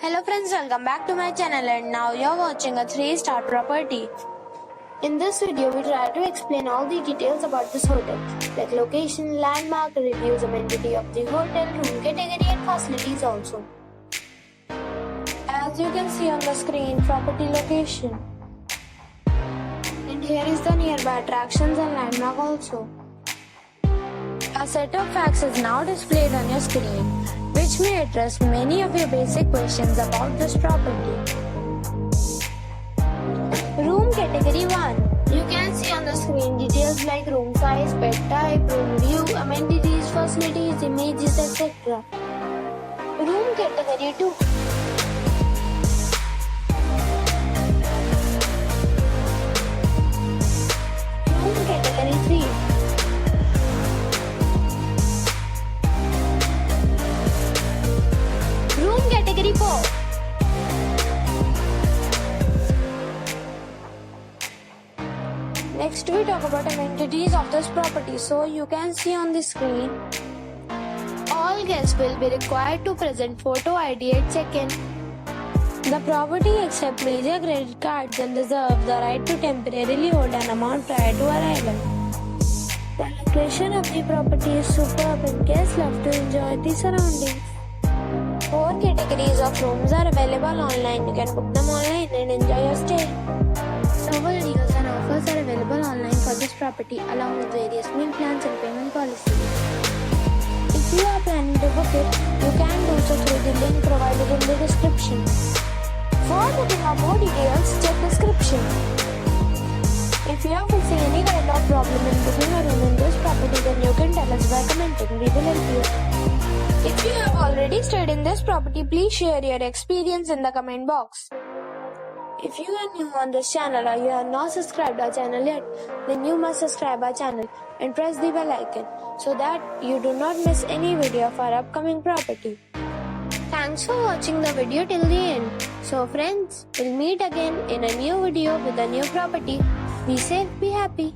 Hello friends, welcome back to my channel and now you're watching a 3-star property. In this video, we try to explain all the details about this hotel, like location, landmark, reviews, amenity of the hotel, room category and facilities also. As you can see on the screen, property location. And here is the nearby attractions and landmark also. A set of facts is now displayed on your screen, which may address many of your basic questions about this property. Room category 1. You can see on the screen details like room size, bed type, room view, amenities, facilities, images, etc. Room category 2. Room category 3. Category 4. Next we talk about amenities of this property. So you can see on the screen, all guests will be required to present photo ID at check-in. The property accepts major credit cards and reserves the right to temporarily hold an amount prior to arrival. The location of the property is superb and guests love to enjoy the surroundings. 4 categories of rooms are available online. You can book them online and enjoy your stay. Several deals and offers are available online for this property along with various meal plans and payment policies. If you are planning to book it, you can do so through the link provided in the description. For booking or more details, check description. If you are facing any kind of problem in booking a room in this property, then you can tell us by commenting. We will help you. If you have already stayed in this property, please share your experience in the comment box. If you are new on this channel or you have not subscribed our channel yet, then you must subscribe our channel and press the bell icon so that you do not miss any video of our upcoming property. Thanks for watching the video till the end. So friends, we'll meet again in a new video with a new property. Be safe, be happy.